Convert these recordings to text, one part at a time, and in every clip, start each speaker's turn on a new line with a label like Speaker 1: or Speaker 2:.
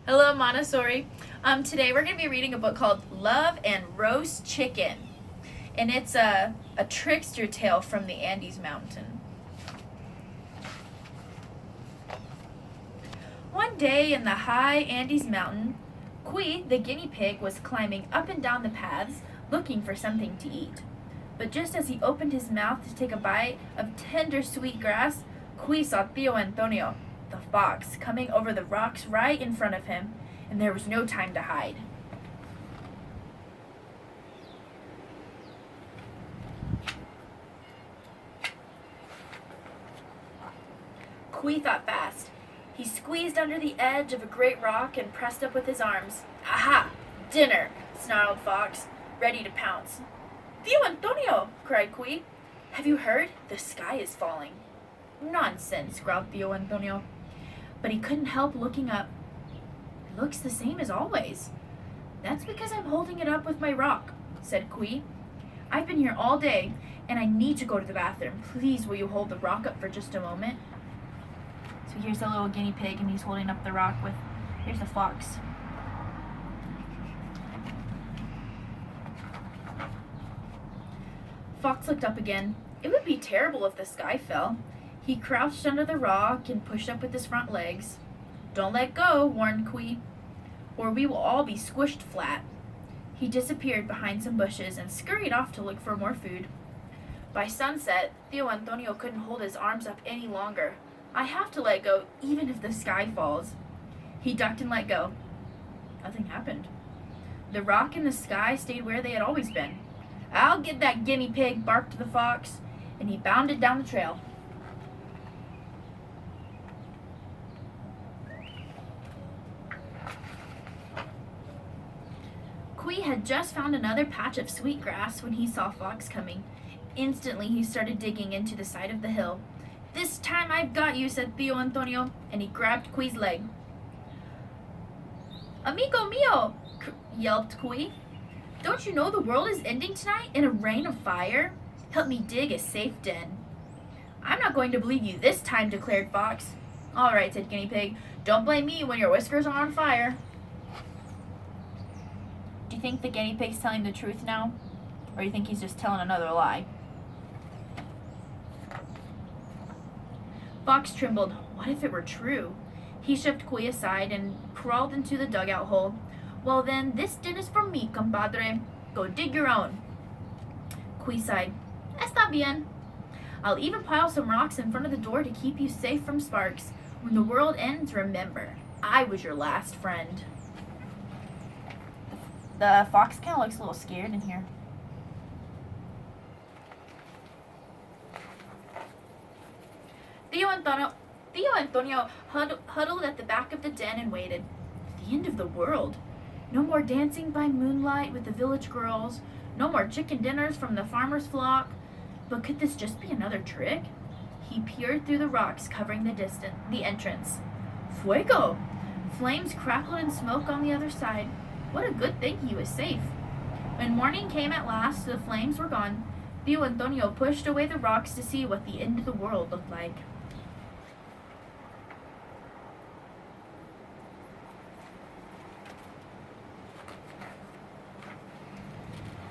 Speaker 1: Hello, Montessori. Today we're going to be reading a book called Love and Roast Chicken. And it's a trickster tale from the Andes Mountain. One day in the high Andes Mountain, Cui, the guinea pig, was climbing up and down the paths looking for something to eat. But just as he opened his mouth to take a bite of tender sweet grass, Cui saw Tio Antonio, the fox, coming over the rocks right in front of him, and there was no time to hide. Cui thought fast. He squeezed under the edge of a great rock and pressed up with his arms. Aha! Dinner! Snarled Fox, ready to pounce. Tio Antonio! Cried Cui. Have you heard? The sky is falling. Nonsense, growled Tio Antonio. But he couldn't help looking up. It looks the same as always. That's because I'm holding it up with my rock, said Cui. I've been here all day, and I need to go to the bathroom. Please, will you hold the rock up for just a moment? So here's the little guinea pig, and he's holding up the rock with, here's the fox. Fox looked up again. It would be terrible if the sky fell. He crouched under the rock and pushed up with his front legs. Don't let go, warned Cui, or we will all be squished flat. He disappeared behind some bushes and scurried off to look for more food. By sunset, Tio Antonio couldn't hold his arms up any longer. I have to let go, even if the sky falls. He ducked and let go. Nothing happened. The rock and the sky stayed where they had always been. I'll get that guinea pig, barked the fox, and he bounded down the trail. Cui had just found another patch of sweet grass when he saw Fox coming. Instantly, he started digging into the side of the hill. This time I've got you, said Tio Antonio, and he grabbed Cui's leg. Amigo mio, yelped Cui. Don't you know the world is ending tonight in a rain of fire? Help me dig a safe den. I'm not going to believe you this time, declared Fox. All right, said Guinea Pig. Don't blame me when your whiskers are on fire. Do you think the guinea pig's telling the truth now? Or do you think he's just telling another lie? Fox trembled. What if it were true? He shoved Cui aside and crawled into the dugout hole. Well then, this den is for me, compadre. Go dig your own. Cui sighed. Está bien. I'll even pile some rocks in front of the door to keep you safe from sparks. When the world ends, remember, I was your last friend. The fox kind of looks a little scared in here. Tio Antonio huddled at the back of the den and waited. The end of the world. No more dancing by moonlight with the village girls. No more chicken dinners from the farmer's flock. But could this just be another trick? He peered through the rocks covering the entrance. Fuego! Flames crackled and smoke on the other side. What a good thing he was safe. When morning came at last, the flames were gone. Tio Antonio pushed away the rocks to see what the end of the world looked like.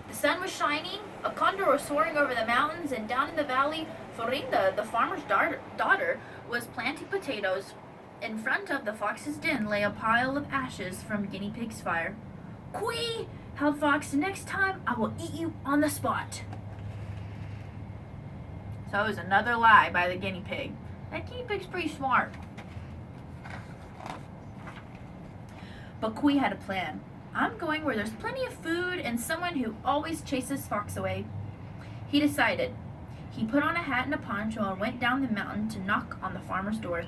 Speaker 1: The sun was shining, a condor was soaring over the mountains, and down in the valley, Florinda, the farmer's daughter, was planting potatoes. In front of the fox's den lay a pile of ashes from Guinea Pig's fire. Cui! Howled Fox, next time I will eat you on the spot. So it was another lie by the guinea pig. That guinea pig's pretty smart. But Cui had a plan. I'm going where there's plenty of food and someone who always chases Fox away. He decided. He put on a hat and a poncho and went down the mountain to knock on the farmer's door.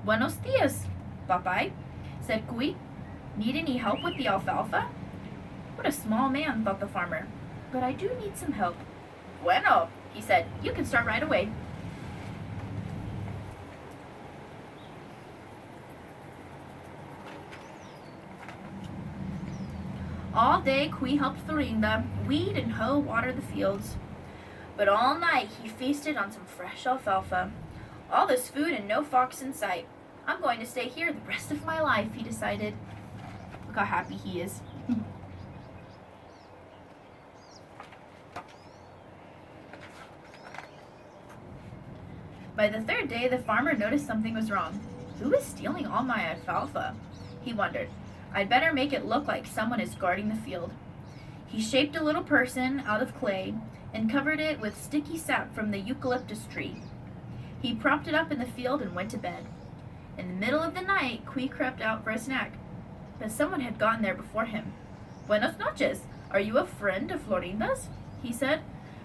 Speaker 1: Buenos dias, Popeye, said Cui. Need any help with the alfalfa? What a small man, thought the farmer. But I do need some help. Bueno, he said. You can start right away. All day, Cui helped Florinda weed and hoe water the fields. But all night he feasted on some fresh alfalfa. All this food and no fox in sight. I'm going to stay here the rest of my life, he decided. Look how happy he is. By the third day, the farmer noticed something was wrong. Who is stealing all my alfalfa? He wondered. I'd better make it look like someone is guarding the field. He shaped a little person out of clay and covered it with sticky sap from the eucalyptus tree. He propped it up in the field and went to bed. In the middle of the night, Cui crept out for a snack, but someone had gotten there before him. Buenos noches. Are you a friend of Florinda's? He said.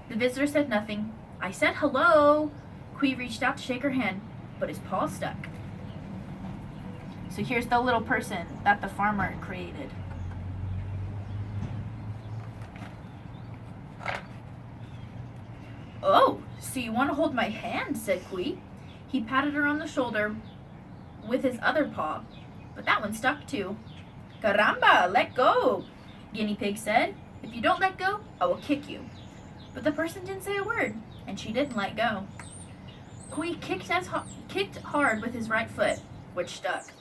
Speaker 1: The visitor said nothing. I said hello. Cui reached out to shake her hand, but his paw stuck. So here's the little person that the farmer created. Oh, so you want to hold my hand, said Cui. He patted her on the shoulder with his other paw, but that one stuck too. Caramba, let go, Guinea Pig said. If you don't let go, I will kick you. But the person didn't say a word, and she didn't let go. Cui kicked hard with his right foot, which stuck.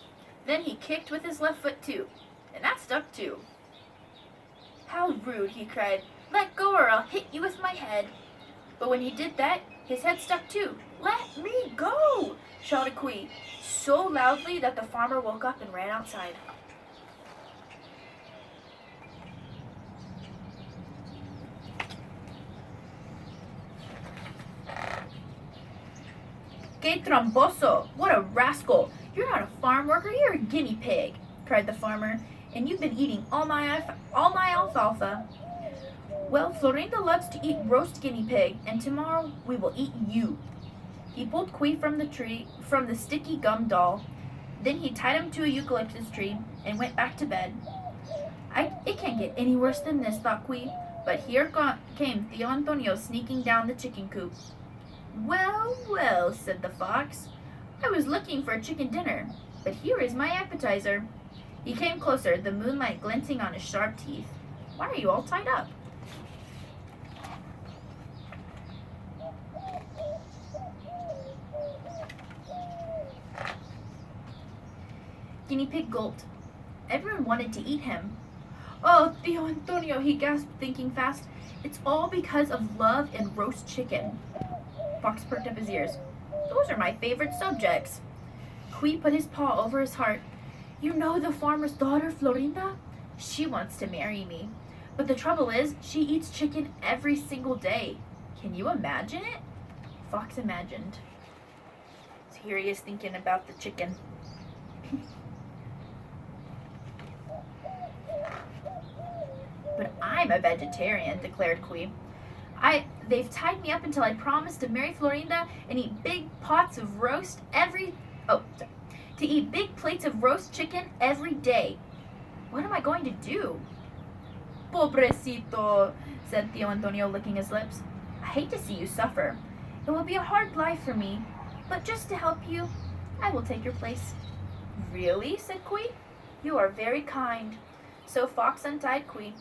Speaker 1: Then he kicked with his left foot too, and that stuck too. How rude, he cried. Let go or I'll hit you with my head. But when he did that, his head stuck too. Let me go, shouted Cui, so loudly that the farmer woke up and ran outside. Que tramposo! What a rascal! You're not a farm worker, you're a guinea pig, cried the farmer, and you've been eating all my alfalfa. Well, Florinda loves to eat roast guinea pig, and tomorrow we will eat you. He pulled Cui from the sticky gum doll. Then he tied him to a eucalyptus tree and went back to bed. It can't get any worse than this, thought Cui, but here came Tio Antonio sneaking down the chicken coop. Well, well, said the fox. I was looking for a chicken dinner, but here is my appetizer. He came closer, the moonlight glinting on his sharp teeth. Why are you all tied up? Guinea Pig gulped. Everyone wanted to eat him. Oh, Tio Antonio, he gasped, thinking fast. It's all because of love and roast chicken. Fox perked up his ears. Those are my favorite subjects. Cui put his paw over his heart. You know the farmer's daughter, Florinda? She wants to marry me. But the trouble is, she eats chicken every single day. Can you imagine it? Fox imagined. So here he is thinking about the chicken. But I'm a vegetarian, declared Cui. They've tied me up until I promised to marry Florinda and eat big pots of roast to eat big plates of roast chicken every day. What am I going to do? Pobrecito, said Tio Antonio, licking his lips. I hate to see you suffer. It will be a hard life for me, but just to help you, I will take your place. Really? Said Cui. You are very kind. So Fox untied Cui.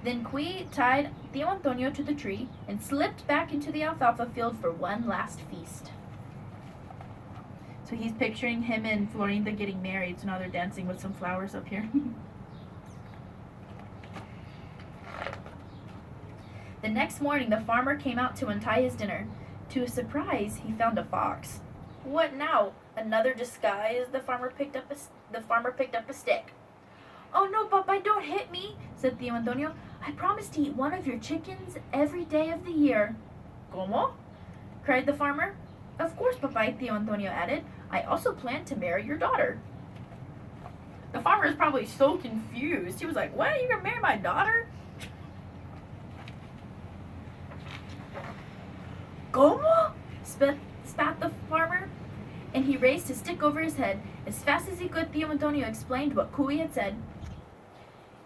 Speaker 1: Then Cui tied Tio Antonio to the tree and slipped back into the alfalfa field for one last feast. So he's picturing him and Florinda getting married, so now they're dancing with some flowers up here. The next morning, the farmer came out to untie his dinner. To his surprise, he found a fox. What now? Another disguise? The farmer picked up a stick. Oh no, Papa, don't hit me, said Tio Antonio. I promise to eat one of your chickens every day of the year. ¿Cómo? Cried the farmer. Of course, Papa, Tio Antonio added. I also plan to marry your daughter. The farmer is probably so confused. He was like, what? You're going to marry my daughter? ¿Cómo? Spat the farmer, and he raised his stick over his head. As fast as he could, Tio Antonio explained what Cui had said.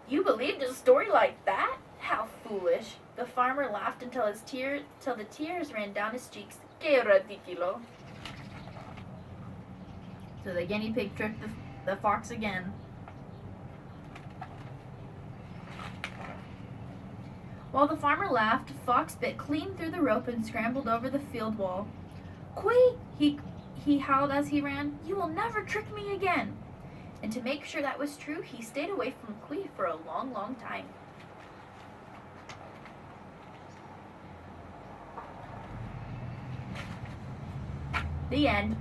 Speaker 1: You believed a story like that? How foolish. The farmer laughed until the tears ran down his cheeks. Que ridículo. So the guinea pig tricked the fox again. While the farmer laughed, Fox bit clean through the rope and scrambled over the field wall. Cui! he howled as he ran. "You will never trick me again." And to make sure that was true, he stayed away from Queef for a long, long time. The end.